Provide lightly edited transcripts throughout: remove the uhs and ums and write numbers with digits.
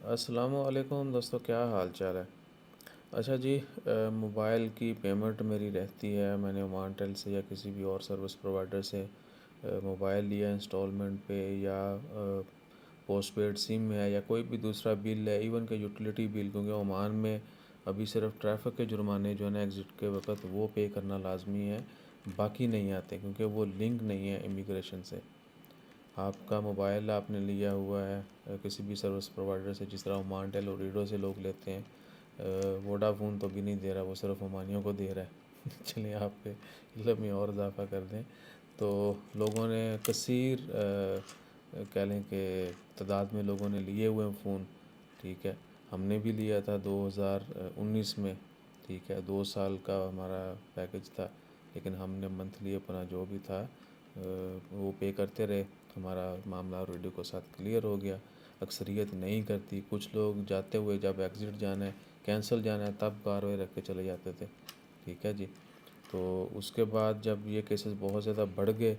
السلام علیکم دوستو، کیا حال چال ہے؟ اچھا جی، موبائل کی پیمنٹ میری رہتی ہے، میں نے مانٹیل سے یا کسی بھی اور سروس پرووائڈر سے موبائل لیا انسٹالمنٹ پہ، یا پوسٹ پیڈ سم میں ہے، یا کوئی بھی دوسرا بل ہے، ایون کہ یوٹیلیٹی بل، کیونکہ عمان میں ابھی صرف ٹریفک کے جرمانے جو ہے نا ایگزٹ کے وقت وہ پے کرنا لازمی ہے، باقی نہیں آتے کیونکہ وہ لنک نہیں ہے امیگریشن سے۔ آپ کا موبائل آپ نے لیا ہوا ہے کسی بھی سروس پرووائڈر سے، جس طرح مانٹیل اور ریڈو سے لوگ لیتے ہیں، ووڈا فون تو بھی نہیں دے رہا، وہ صرف عمانیوں کو دے رہا ہے چلیے آپ کے علم میں اور اضافہ کر دیں تو لوگوں نے کثیر کہہ لیں کہ تعداد میں لوگوں نے لیے ہوئے ہیں فون، ٹھیک ہے۔ ہم نے بھی لیا تھا 2019 میں، ٹھیک ہے، 2 سال کا ہمارا پیکج تھا، لیکن ہم نے منتھلی اپنا جو بھی تھا وہ پے کرتے رہے، ہمارا معاملہ ریڈیو کے ساتھ کلیئر ہو گیا۔ اکثریت نہیں کرتی، کچھ لوگ جاتے ہوئے جب ایگزٹ جانا ہے، کینسل جانا ہے، تب کاروائی رکھ کے چلے جاتے تھے، ٹھیک ہے جی۔ تو اس کے بعد جب یہ کیسز بہت زیادہ بڑھ گئے،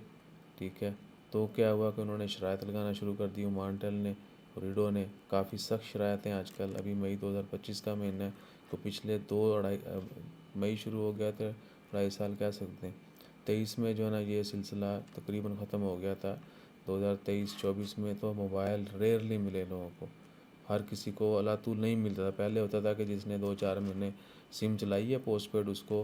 ٹھیک ہے، تو کیا ہوا کہ انہوں نے شرائط لگانا شروع کر دی، مانٹیل نے، ریڈو نے کافی سخت شرائطیں آج کل، ابھی مئی 2025 کا مہینہ ہے تو پچھلے دو اڑائی مئی شروع ہو گیا تھا، 2.5 سال کہہ سکتے ہیں، 23 میں جو ہے نا یہ سلسلہ تقریباً ختم ہو گیا تھا۔ 2023-24 میں تو موبائل ریئرلی ملے لوگوں کو، ہر کسی کو اللہ طول نہیں ملتا تھا۔ پہلے ہوتا تھا کہ جس نے 2-4 مہینے سم چلائی ہے پوسٹ پیڈ، اس کو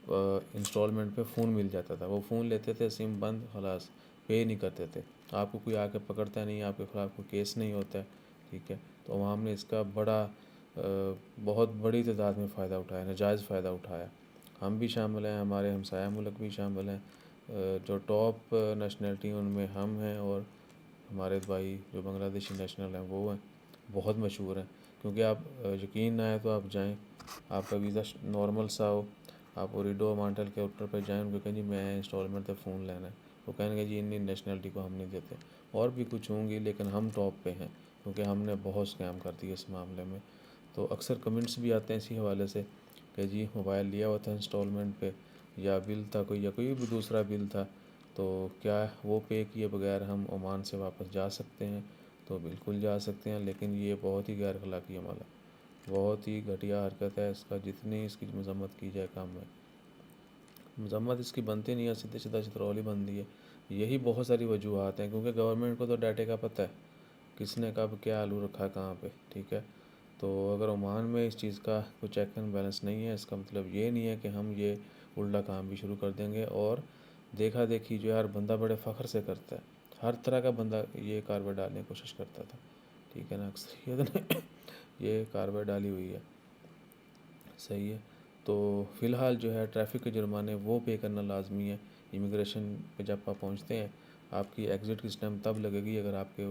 انسٹالمنٹ پہ فون مل جاتا تھا، وہ فون لیتے تھے، سم بند، خلاص پے نہیں کرتے تھے، آپ کو کوئی آ کے پکڑتا نہیں، آپ کے خلاف کوئی کیس نہیں ہوتا ہے، ٹھیک ہے۔ تو عوام نے اس کا بہت بڑی تعداد میں فائدہ اٹھایا، ناجائز فائدہ اٹھایا، ہم بھی شامل ہیں، ہمارے ہمسایہ ملک بھی شامل ہیں، جو ٹاپ نیشنلٹی ان میں ہم ہیں، اور ہمارے بھائی جو بنگلہ دیشی نیشنل ہیں وہ ہیں، بہت مشہور ہیں، کیونکہ آپ یقین نہ آئے تو آپ جائیں، آپ کا ویزا نارمل سا ہو، آپ ریڈو مانٹل کے آؤٹر پہ جائیں، ان کو کہیں جی میں انسٹالمنٹ پہ فون لینا ہے، وہ کہیں گے جی انڈین نیشنلٹی کو ہم نہیں دیتے، اور بھی کچھ ہوں گی، لیکن ہم ٹاپ پہ ہیں کیونکہ ہم نے بہت اسکیم کر دی اس معاملے میں۔ تو اکثر کمنٹس بھی آتے ہیں اسی حوالے سے کہ جی موبائل لیا ہوا تھا انسٹالمنٹ پہ، یا بل تھا کوئی، یا کوئی بھی دوسرا بل تھا، تو کیا وہ پے کیے بغیر ہم عمان سے واپس جا سکتے ہیں؟ تو بالکل جا سکتے ہیں، لیکن یہ بہت ہی غیر اخلاقی عمل ہے، بہت ہی گھٹیا حرکت ہے، اس کا جتنی اس کی مذمت کی جائے کم ہے، مذمت اس کی بنتی نہیں ہے، سیدھے سیدھا چترولی بن دی ہے۔ یہی بہت ساری وجوہات ہیں، کیونکہ گورنمنٹ کو تو ڈاٹے کا پتہ ہے کس نے کب کیا آلو رکھا کہاں پہ، ٹھیک ہے۔ تو اگر عمان میں اس چیز کا کوئی چیک اینڈ بیلنس نہیں ہے، اس کا مطلب یہ نہیں ہے کہ ہم یہ الٹا کام بھی شروع کر دیں گے، اور دیکھا دیکھی جو ہر بندہ بڑے فخر سے کرتا ہے، ہر طرح کا بندہ یہ کاروائی ڈالنے کی کوشش کرتا تھا، ٹھیک ہے نا، اکثریت نے یہ کاروائی ڈالی ہوئی ہے، صحیح ہے۔ تو فی الحال جو ہے ٹریفک کے جرمانے وہ پے کرنا لازمی ہے، امیگریشن پہ جب آپ پہنچتے ہیں، آپ کی ایگزٹ کی اسٹیمپ تب لگے گی اگر آپ کے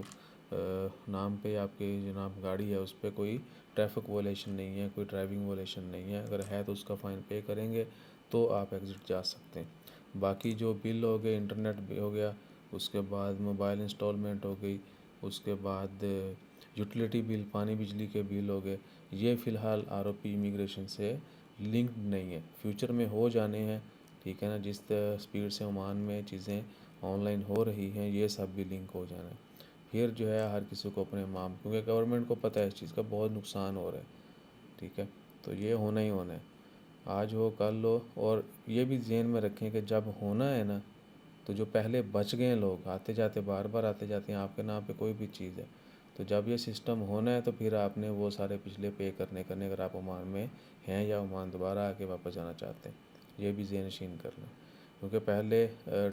نام پہ، آپ کے جناب گاڑی ہے اس پہ کوئی ٹریفک وائلیشن نہیں ہے، کوئی ڈرائیونگ وائلیشن نہیں ہے، اگر ہے تو اس کا فائن پے کریں گے تو آپ ایگزٹ جا سکتے ہیں۔ باقی جو بل ہو گئے، انٹرنیٹ بھی ہو گیا، اس کے بعد موبائل انسٹالمنٹ ہو گئی، اس کے بعد یوٹیلیٹی بل، پانی بجلی کے بل ہو گئے، یہ فی الحال آر او پی امیگریشن سے لنکڈ نہیں ہے، فیوچر میں ہو جانے ہیں، ٹھیک ہے نا، جس سپیڈ سے عمان میں چیزیں آن لائن ہو رہی ہیں، یہ سب بھی لنک ہو جانا ہے، پھر جو ہے ہر کسی کو اپنے کیونکہ گورنمنٹ کو پتہ ہے اس چیز کا بہت نقصان ہو رہا ہے، ٹھیک ہے، تو یہ ہونا ہی ہونا ہے، آج ہو کل ہو، اور یہ بھی ذہن میں رکھیں کہ جب ہونا ہے نا، تو جو پہلے بچ گئے ہیں لوگ، آتے جاتے بار بار آتے جاتے ہیں، آپ کے نام پہ کوئی بھی چیز ہے، تو جب یہ سسٹم ہونا ہے تو پھر آپ نے وہ سارے پچھلے پے کرنے اگر آپ عمان میں ہیں، یا عمان دوبارہ آ کے واپس جانا چاہتے ہیں، یہ بھی ذہن نشین کر لیں، کیونکہ پہلے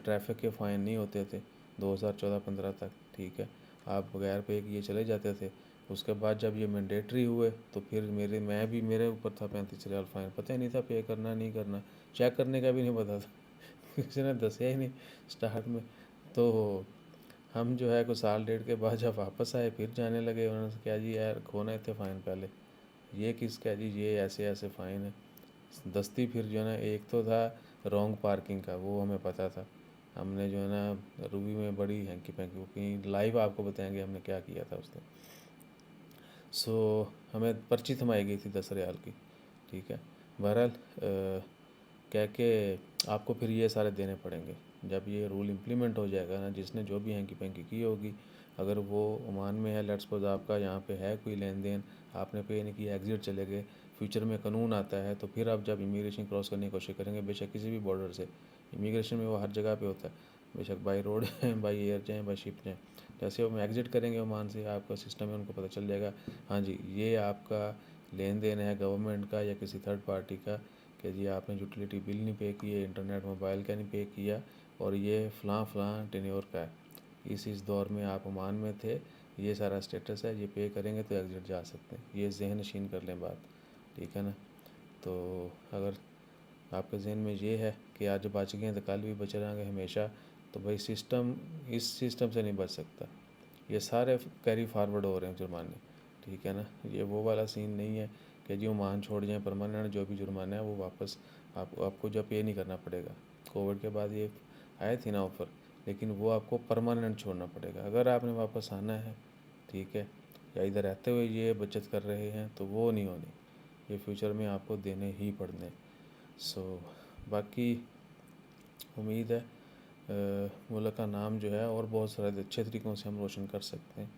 ٹریفک کے فائن نہیں ہوتے تھے 2014-15 تک، ٹھیک ہے، آپ بغیر پے کیے چلے جاتے تھے، اس کے بعد جب یہ مینڈیٹری ہوئے تو پھر میرے اوپر تھا 35 ریال فائن، پتہ ہی نہیں تھا پے کرنا نہیں کرنا، چیک کرنے کا بھی نہیں پتہ تھا کسی نے دسیا ہی نہیں اسٹارٹ میں، تو ہم جو ہے کوئی سال ڈیڑھ کے بعد جب واپس آئے پھر جانے لگے، انہوں نے کہا جی یار کھونے تھے فائن پہلے، یہ کس کا جی، یہ ایسے ایسے فائن ہے، دستی پھر جو ہے نا، ایک تو تھا رانگ پارکنگ کا، وہ ہمیں پتہ تھا، ہم نے جو ہے نا روبی میں بڑی ہینکی پینکی، وہ کہیں لائیو آپ کو بتائیں گے ہم نے کیا کیا تھا اس دن، ہمیں پرچی تھمائی گئی تھی 10 ریال کی، ٹھیک ہے، بہرحال کہہ کے آپ کو پھر یہ سارے دینے پڑیں گے، جب یہ رول امپلیمنٹ ہو جائے گا نا، جس نے جو بھی ہینکی پینکی کی ہوگی اگر وہ عمان میں ہے، لیٹس سپوز آپ کا یہاں پہ ہے کوئی لین دین، آپ نے پے نہیں کیا، ایگزٹ چلے گئے، فیوچر میں قانون آتا ہے تو پھر آپ جب امیگریشن کراس کرنے کی کوشش کریں گے، بے شک کسی بھی بارڈر سے، امیگریشن میں وہ ہر جگہ پہ ہوتا ہے، بے شک بائی روڈ ہیں، بائی ایئر جائیں، بائی شپ جائیں، جیسے ہم ایگزٹ کریں گے عمان سے، آپ کا سسٹم ہے ان کو پتہ چل جائے گا، ہاں جی یہ آپ کا لین دین ہے گورنمنٹ کا یا کسی تھرڈ پارٹی کا، کہ جی آپ نے یوٹیلیٹی بل نہیں پے کی ہے، انٹرنیٹ موبائل کا نہیں پے کیا، اور یہ فلاں فلاں ٹینیور کا ہے، اس دور میں آپ عمان میں تھے، یہ سارا اسٹیٹس ہے، یہ پے کریں گے تو ایگزٹ جا سکتے ہیں، یہ ذہن نشین کر لیں بات، ٹھیک ہے نا؟ تو اگر آپ کے ذہن میں یہ ہے کہ آج بچ گئے ہیں تو کل بھی بچ رہیں گے ہمیشہ، تو بھائی سسٹم اس سسٹم سے نہیں بچ سکتا، یہ سارے کیری فارورڈ ہو رہے ہیں جرمانے، ٹھیک ہے نا؟ یہ وہ والا سین نہیں ہے کہ جی عمان چھوڑ جائیں پرماننٹ، جو بھی جرمانہ ہے وہ واپس آپ کو جب پے نہیں کرنا پڑے گا، کووڈ کے بعد یہ آئے تھی نا آفر، لیکن وہ آپ کو پرماننٹ چھوڑنا پڑے گا اگر آپ نے واپس آنا ہے، ٹھیک ہے، یا ادھر رہتے ہوئے یہ بچت کر رہے ہیں تو وہ نہیں ہونی، یہ فیوچر میں آپ کو دینے ہی پڑنے۔ سو باقی امید ہے ملک کا نام جو ہے اور بہت سارے اچھے طریقوں سے ہم روشن کر سکتے ہیں،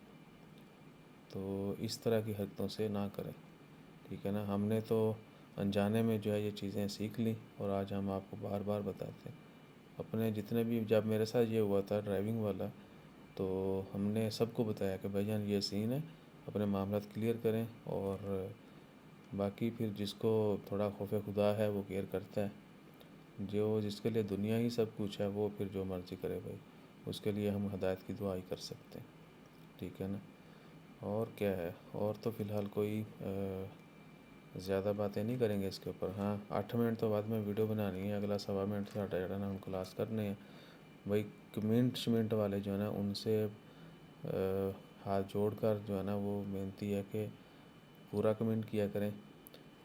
تو اس طرح کی حرکتوں سے نہ کریں، ٹھیک ہے نا؟ ہم نے تو انجانے میں جو ہے یہ چیزیں سیکھ لی اور آج ہم آپ کو بار بار بتاتے ہیں، اپنے جتنے بھی، جب میرے ساتھ یہ ہوا تھا ڈرائیونگ والا، تو ہم نے سب کو بتایا کہ بھائی جان یہ سین ہے، اپنے معاملات کلیئر کریں، اور باقی پھر جس کو تھوڑا خوف خدا ہے وہ کیئر کرتا ہے، جو جس کے لیے دنیا ہی سب کچھ ہے وہ پھر جو مرضی کرے بھائی، اس کے لیے ہم ہدایت کی دعا ہی کر سکتے ہیں، ٹھیک ہے نا؟ اور کیا ہے، اور تو فی الحال کوئی زیادہ باتیں نہیں کریں گے اس کے اوپر۔ ہاں 8 منٹ تو بعد میں ویڈیو بنانی ہے، اگلا 1.25 منٹ ساڈا جڑا نا ہم کلاس کرنے ہیں بھائی، کمنٹ شمنٹ والے جو ہے نا ان سے ہاتھ جوڑ کر جو ہے نا وہ بینتی ہے کہ پورا کمنٹ کیا کریں،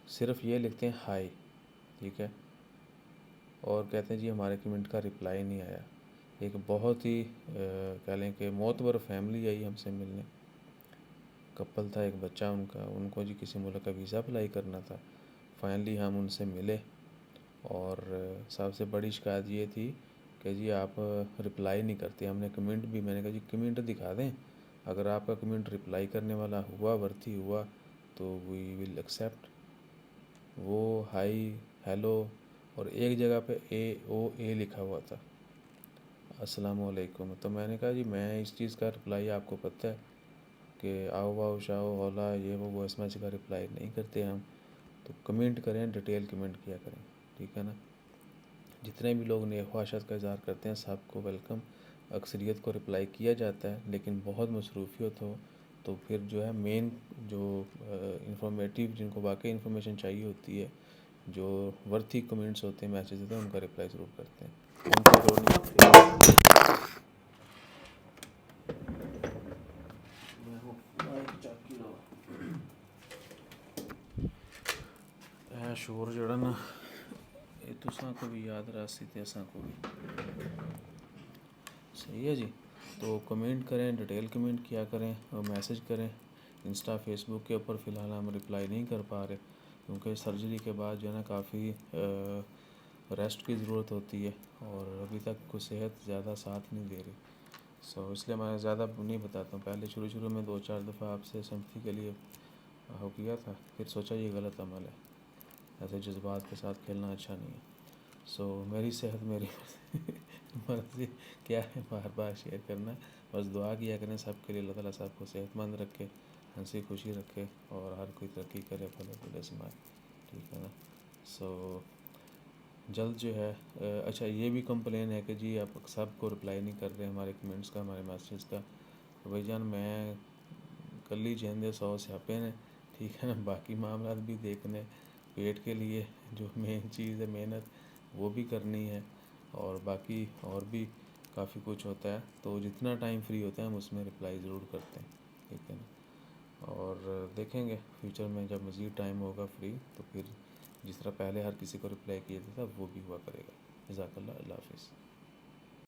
صرف یہ لکھتے ہیں ہائی، ٹھیک ہے، اور کہتے ہیں جی ہمارے کمنٹ کا رپلائی نہیں آیا۔ ایک بہت ہی کہہ لیں کہ معتبر فیملی آئی ہم سے ملنے، کپل تھا، ایک بچہ ان کو جی کسی ملک کا ویزا اپلائی کرنا تھا، فائنلی ہم ان سے ملے، اور سب سے بڑی شکایت یہ تھی کہ جی آپ رپلائی نہیں کرتے، ہم نے کمنٹ بھی، میں نے کہا جی کمنٹ دکھا دیں، اگر آپ کا کمنٹ رپلائی کرنے والا ہوا، ورتھی ہوا، تو وی ول ایکسیپٹ۔ وہ ہائی، ہیلو، اور ایک جگہ پہ AOA لکھا ہوا تھا، السلام علیکم، تو میں نے کہا جی میں اس چیز کا رپلائی آپ کو پتہ ہے کہ آؤ واؤ شاؤ ہولا یہ وہ وائس میسج کا رپلائی نہیں کرتے ہم، تو کمنٹ کریں، ڈیٹیل کمنٹ کیا کریں، ٹھیک ہے نا؟ جتنے بھی لوگ نیک خواہشات کا اظہار کرتے ہیں سب کو ویلکم، اکثریت کو رپلائی کیا جاتا ہے، لیکن بہت مصروفیت ہو تو پھر جو ہے مین جو انفارمیٹیو، جن کو واقعی انفارمیشن چاہیے ہوتی ہے، جو ورتھی کمنٹس ہوتے ہیں، میسیج ہوتے ہیں، ان کا رپلائی ضرور کرتے ہیں، ان کو اگنور نہیں کرتے۔ شور جڑا نا یہ تساں کو بھی یاد راسی تے اساں کو بھی، صحیح ہے جی؟ تو کمنٹ کریں، ڈیٹیل کمنٹ کیا کریں، اور میسیج کریں، انسٹا فیس بک کے اوپر فی الحال ہم رپلائی نہیں کر پا رہے، کیونکہ سرجری کے بعد جو ہے نا کافی ریسٹ کی ضرورت ہوتی ہے، اور ابھی تک کوئی صحت زیادہ ساتھ نہیں دے رہی، سو اس لیے میں زیادہ نہیں بتاتا ہوں، پہلے شروع میں 2-4 دفعہ آپ سے سمپتی کے لیے ہو کیا تھا، پھر سوچا یہ غلط عمل ہے، ایسے جذبات کے ساتھ کھیلنا اچھا نہیں ہے، سو میری صحت میری مرضی، کیا ہے بار بار شیئر کرنا، بس دعا کیا کریں سب کے لیے، اللہ تعالیٰ سب کو صحت مند رکھے، ہنسی خوشی رکھے، اور ہر کوئی ترقی کرے، پھلے پھولے سمائے، ٹھیک ہے نا؟ سو جلد جو ہے اچھا یہ بھی کمپلین ہے کہ جی آپ سب کو رپلائی نہیں کر رہے ہمارے کمنٹس کا، ہمارے میسیجز کا، تو بھائی جان میں کلی چہندے 100 سیاپے نے، ٹھیک ہے نا؟ باقی معاملات بھی دیکھنے، پیٹ کے لیے جو مین چیز ہے محنت وہ بھی کرنی ہے، اور باقی اور بھی کافی کچھ ہوتا ہے، تو جتنا ٹائم فری ہوتا ہے ہم اس میں رپلائی ضرور کرتے ہیں، ٹھیک ہے نا؟ اور دیکھیں گے فیوچر میں جب مزید ٹائم ہوگا فری تو پھر جس طرح پہلے ہر کسی کو رپلائی کیا جاتا تھا وہ بھی ہوا کرے گا۔ جزاک اللہ، اللہ حافظ۔